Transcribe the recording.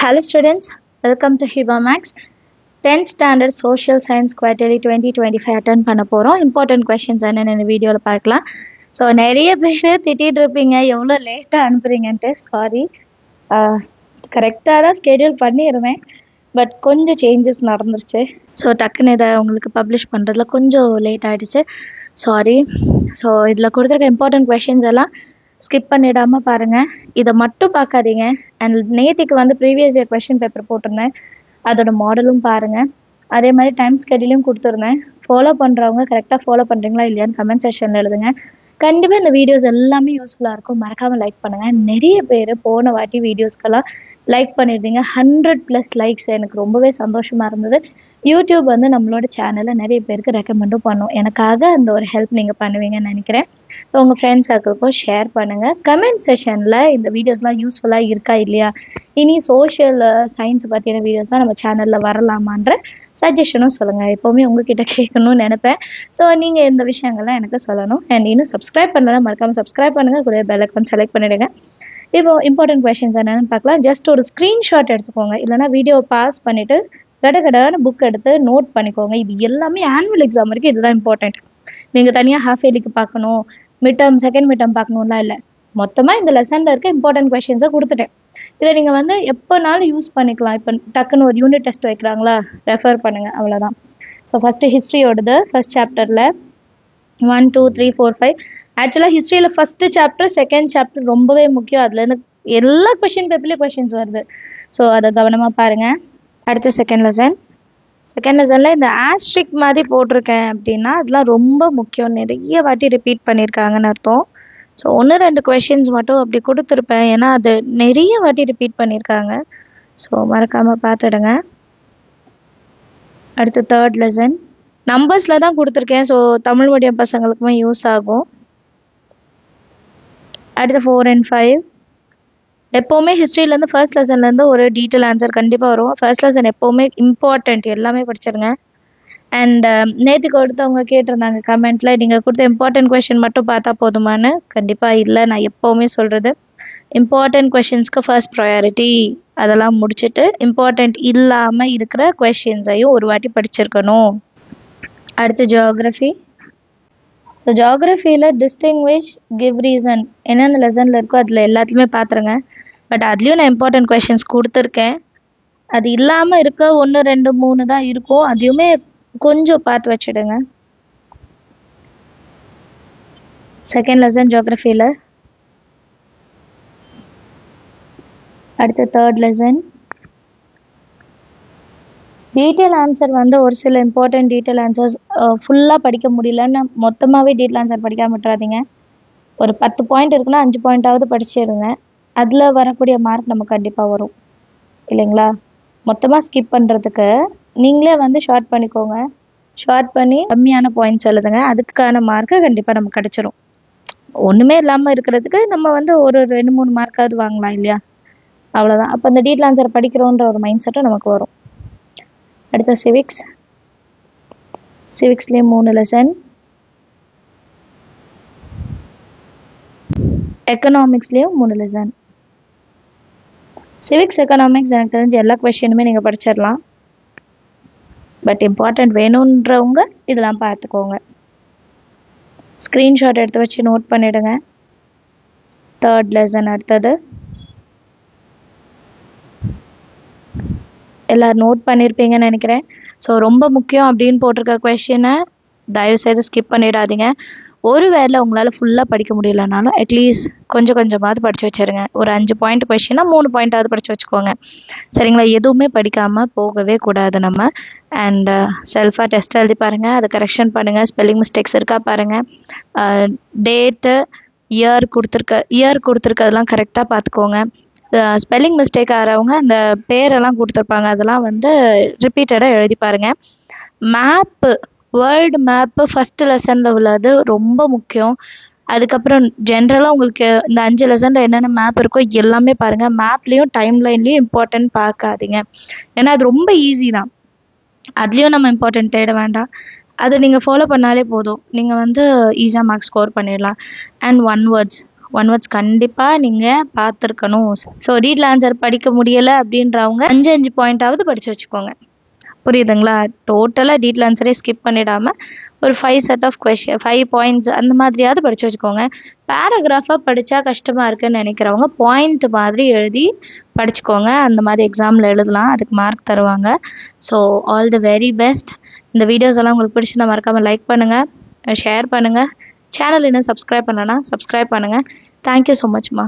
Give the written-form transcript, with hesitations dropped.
Hello students, welcome to Hiba Max. 10th standard social science quarterly 2025 attend பண்ண போறோம். Important questions என்னென்ன வீடியோல பார்க்கலாம். ஸோ நிறைய பேர் திட்டிட்டு இருப்பீங்க எவ்வளோ லேட்டாக அனுப்புறீங்கன்ட்டு. சாரி, கரெக்டாக தான் ஸ்கெடியூல் பண்ணிடுவேன், பட் கொஞ்சம் சேஞ்சஸ் நடந்துருச்சு. ஸோ டக்குன்னு இதை உங்களுக்கு பப்ளிஷ் பண்ணுறதுல கொஞ்சம் லேட் ஆகிடுச்சு, சாரி. ஸோ இதில் கொடுத்துருக்க இம்பார்ட்டன்ட் கொஷின்ஸ் எல்லாம் ஸ்கிப் பண்ணிடாமல் பாருங்கள், இதை மட்டும் பார்க்காதீங்க. அண்ட் நேற்றுக்கு வந்து ப்ரீவியஸ் இயர் கொஷின் பேப்பர் போட்டிருந்தேன், அதோட மாடலும் பாருங்கள். அதே மாதிரி டைம் ஸ்கெடியூலும் கொடுத்துருந்தேன். ஃபாலோ பண்ணுறவங்க கரெக்டாக ஃபாலோ பண்ணுறீங்களா இல்லையான்னு கமெண்ட் செக்ஷனில் எழுதுங்க. கண்டிப்பாக இந்த வீடியோஸ் எல்லாமே யூஸ்ஃபுல்லாக இருக்கும், மறக்காமல் லைக் பண்ணுங்கள். நிறைய பேர் போன வாட்டி வீடியோஸ்க்கெல்லாம் லைக் பண்ணியிருந்தீங்க, 100+ லைக்ஸ். எனக்கு ரொம்பவே சந்தோஷமாக இருந்தது. யூடியூப் வந்து நம்மளோட சேனலை நிறைய பேருக்கு ரெக்கமெண்டும் பண்ணும். எனக்காக அந்த ஒரு ஹெல்ப் நீங்கள் பண்ணுவீங்கன்னு நினைக்கிறேன். ஸோ உங்கள் ஃப்ரெண்ட்ஸ் சர்க்கிளுக்கும் ஷேர் பண்ணுங்கள். கமெண்ட் செஷனில் இந்த வீடியோஸ்லாம் யூஸ்ஃபுல்லாக இருக்கா இல்லையா, இனி சோஷியல் சயின்ஸ் பற்றின வீடியோஸ்லாம் நம்ம சேனலில் வரலாமான்ற சஜஷனும் சொல்லுங்கள். எப்போவுமே உங்ககிட்ட கேட்கணும்னு நினைப்பேன். ஸோ நீங்கள் இந்த விஷயங்கள்லாம் எனக்கு சொல்லணும். அண்ட் இன்னும் சப்ஸ்கிரைப் பண்ணலாம், மறக்காமல் சப்ஸ்கிரைப் பண்ணுங்கள். கூட பெல் ஐக்கான் செலக்ட் பண்ணிவிடுங்க. இப்போ இம்பார்ட்டன்ட் கொஷின்ஸ் என்னென்னு பார்க்கலாம். ஜஸ்ட் ஒரு ஸ்க்ரீன்ஷாட் எடுத்துக்கோங்க, இல்லைனா வீடியோவை பாஸ் பண்ணிவிட்டு கடகடான புக் எடுத்து நோட் பண்ணிக்கோங்க. இது எல்லாமே ஆனுவல் எக்ஸாம் வரைக்கும் இதுதான் இம்பார்ட்டண்ட். நீங்கள் தனியாக ஹாஃப் இயர்லிக்கு பார்க்கணும், mid term second mid term பார்க்கணும்லாம் இல்லை. மொத்தமாக இந்த லெசனில் இருக்க இம்பார்ட்டன்ட் கொஷின்ஸை கொடுத்துட்டேன். இதை நீங்கள் வந்து எப்போனாலும் யூஸ் பண்ணிக்கலாம். இப்போ டக்குன்னு ஒரு யூனிட் டெஸ்ட் வைக்கிறாங்களா, ரெஃபர் பண்ணுங்கள், அவ்வளோதான். ஸோ ஃபஸ்ட்டு ஹிஸ்ட்ரியோடது ஃபஸ்ட் சாப்டரில் 1, 2, 3, 4, 5. ஆக்சுவலாக ஹிஸ்ட்ரியில் ஃபஸ்ட்டு சாப்டர் செகண்ட் சாப்டர் ரொம்பவே முக்கியம். அதுலேருந்து எல்லா கொஷின் பேப்பர்லேயும் கொஷின்ஸ் வருது. ஸோ அதை கவனமாக பாருங்கள். அடுத்த செகண்ட் லெசனில் இந்த ஆஸ்ட்ரிக் மாதிரி போட்டிருக்கேன் அப்படின்னா அதெல்லாம் ரொம்ப முக்கியம். நிறைய வாட்டி ரிப்பீட் பண்ணியிருக்காங்கன்னு அர்த்தம். ஸோ 1-2 கொஷின்ஸ் மட்டும் அப்படி கொடுத்துருப்பேன், ஏன்னா அது நிறைய வாட்டி ரிப்பீட் பண்ணியிருக்காங்க. ஸோ மறக்காமல் பார்த்துடுங்க. அடுத்து தேர்ட் லெசன் நம்பர்ஸில் தான் கொடுத்துருக்கேன். ஸோ தமிழ் மீடியம் பசங்களுக்குமே யூஸ் ஆகும். அடுத்து 4 and 5. எப்போவுமே ஹிஸ்ட்ரியிலேருந்து ஃபர்ஸ்ட் லெசன்லேருந்து ஒரு டீட்டெயில் ஆன்சர் கண்டிப்பாக வரும். ஃபர்ஸ்ட் லெசன் எப்போவுமே இம்பார்ட்டண்ட், எல்லாமே படிச்சிருங்க. அண்ட் நேற்று கொடுத்தவங்க கேட்டிருந்தாங்க கமெண்ட்டில், நீங்கள் கொடுத்த இம்பார்ட்டன்ட் கொஷின் மட்டும் பார்த்தா போதுமானு. கண்டிப்பாக இல்லை, நான் எப்போவுமே சொல்கிறது இம்பார்ட்டன்ட் கொஷின்ஸ்க்கு ஃபர்ஸ்ட் ப்ரையாரிட்டி. அதெல்லாம் முடிச்சுட்டு இம்பார்ட்டண்ட் இல்லாமல் இருக்கிற கொஷின்ஸையும் ஒரு வாட்டி படிச்சிருக்கணும். அடுத்து ஜியோகிரஃபி. ஸோ ஜியோகிரஃபியில் டிஸ்டிங்விஷ், கிவ் ரீசன் என்னென்ன லெசனில் இருக்கோ அதில் எல்லாத்துலேயுமே பார்த்துருங்க. பட் அதுலேயும் நான் இம்பார்ட்டன்ட் கொஷின்ஸ் கொடுத்துருக்கேன். அது இல்லாமல் இருக்க 1, 2, 3 தான் இருக்கும், அதையுமே கொஞ்சம் பார்த்து வச்சுடுங்க. செகண்ட் லெசன் ஜியோகிரஃபியில். அடுத்து தேர்ட் லெசன் டீட்டெயில் ஆன்சர் வந்து ஒரு சில இம்பார்ட்டன்ட் டீட்டெயில் ஆன்சர்ஸ் ஃபுல்லாக படிக்க முடியலன்னு மொத்தமாகவே டீட்டெயில் ஆன்சர் படிக்காம விட்டுறாதீங்க. ஒரு 10 பாயிண்ட் இருக்குன்னா 5 பாயிண்ட்டாவது படிச்சிடுங்க. அதில் வரக்கூடிய மார்க் நமக்கு கண்டிப்பாக வரும், இல்லைங்களா? மொத்தமாக ஸ்கிப் பண்ணுறதுக்கு நீங்களே வந்து ஷார்ட் பண்ணிக்கோங்க. ஷார்ட் பண்ணி கம்மியான பாயிண்ட்ஸ் எழுதுங்க, அதுக்கான மார்க்கு கண்டிப்பாக நமக்கு கிடச்சிரும். ஒன்றுமே இல்லாமல் இருக்கிறதுக்கு நம்ம வந்து ஒரு 2-3 மார்க்காவது வாங்கலாம், இல்லையா? அவ்வளோதான். அப்போ அந்த டீட்டெயில் ஆன்சர் படிக்கிறோன்ற ஒரு மைண்ட் செட்டும் நமக்கு வரும். அடுத்த சிவிக்ஸ்லேயும் 3 லெசன். எக்கனாமிக்ஸ்லேயும் 3 லெசன். சிவிக்ஸ் எக்கனாமிக்ஸ் எனக்கு தெரிஞ்ச எல்லா கொஷினுமே நீங்கள் படிச்சிடலாம். பட் இம்பார்ட்டண்ட் வேணுன்றவங்க இதெல்லாம் பார்த்துக்கோங்க. ஸ்க்ரீன்ஷாட் எடுத்து வச்சு நோட் பண்ணிவிடுங்க. தேர்ட் லெசன் அடுத்தது எல்லோரும் நோட் பண்ணியிருப்பீங்கன்னு நினைக்கிறேன். ஸோ ரொம்ப முக்கியம் அப்படின்னு போட்டிருக்க கொஷினை தயவுசெய்து ஸ்கிப் பண்ணிடாதீங்க. ஒருவேளை உங்களால் ஃபுல்லாக படிக்க முடியலனாலும் அட்லீஸ்ட் கொஞ்சம் கொஞ்சமாவது படித்து வச்சுருங்க. ஒரு 5 பாயிண்ட் கொஷினா 3 பாயிண்ட்டாவது படித்து வச்சுக்கோங்க, சரிங்களா? எதுவுமே படிக்காமல் போகவே கூடாது நம்ம. அண்ட் செல்ஃபாக டெஸ்ட் எழுதி பாருங்கள், அதை கரெக்ஷன் பண்ணுங்கள். ஸ்பெல்லிங் மிஸ்டேக்ஸ் இருக்கா பாருங்கள். டேட்டு, இயர் கொடுத்துருக்கதெல்லாம் கரெக்டாக பார்த்துக்கோங்க. ஸ்பெல்லிங் மிஸ்டேக் ஆகிறவங்க அந்த பேரெல்லாம் கொடுத்துருப்பாங்க, அதெல்லாம் வந்து ரிப்பீட்டடாக எழுதி பாருங்கள். மேப்பு, வேர்ல்டு மேப்பு ஃபஸ்ட்டு லெசனில் உள்ளது ரொம்ப முக்கியம். அதுக்கப்புறம் ஜென்ரலாக உங்களுக்கு இந்த 5 லெசனில் என்னென்ன மேப் இருக்கோ எல்லாமே பாருங்கள். மேப்லேயும் டைம்லைன்லேயும் இம்பார்ட்டன்ட் பார்க்காதீங்க, ஏன்னா அது ரொம்ப ஈஸி தான். அதுலேயும் நம்ம இம்பார்ட்டன்ட் தேட வேண்டாம், அதை நீங்கள் ஃபாலோ பண்ணாலே போதும். நீங்கள் வந்து ஈஸியாக மார்க்ஸ் ஸ்கோர் பண்ணிடலாம். அண்ட் 1 words ஒன் வேர்ட்ஸ் கண்டிப்பாக நீங்கள் பார்த்துருக்கணும். ஸோ டீட்டெயில் ஆன்சர் படிக்க முடியலை அப்படின்றவங்க 5 பாயிண்ட்டாவது படித்து வச்சுக்கோங்க. புரியுதுங்களா? டோட்டலாக டீட்டெயில் ஆன்சரே ஸ்கிப் பண்ணிடாமல் ஒரு 5 செட் ஆஃப் கொஷின் 5 பாயிண்ட்ஸ் அந்த மாதிரியாவது படித்து வச்சுக்கோங்க. பேராகிராஃபாக படித்தா கஷ்டமாக இருக்குன்னு நினைக்கிறவங்க பாயிண்ட் மாதிரி எழுதி படிச்சுக்கோங்க. அந்த மாதிரி எக்ஸாமில் எழுதலாம், அதுக்கு மார்க் தருவாங்க. So all the very best. இந்த வீடியோஸ் எல்லாம் உங்களுக்கு பிடிச்சிருந்தா மறக்காமல் லைக் பண்ணுங்கள், ஷேர் பண்ணுங்கள். சேனல் இன்னும் சப்ஸ்கிரைப் பண்ணலன்னா சப்ஸ்கிரைப் பண்ணுங்கள். Thank you so மச்மா.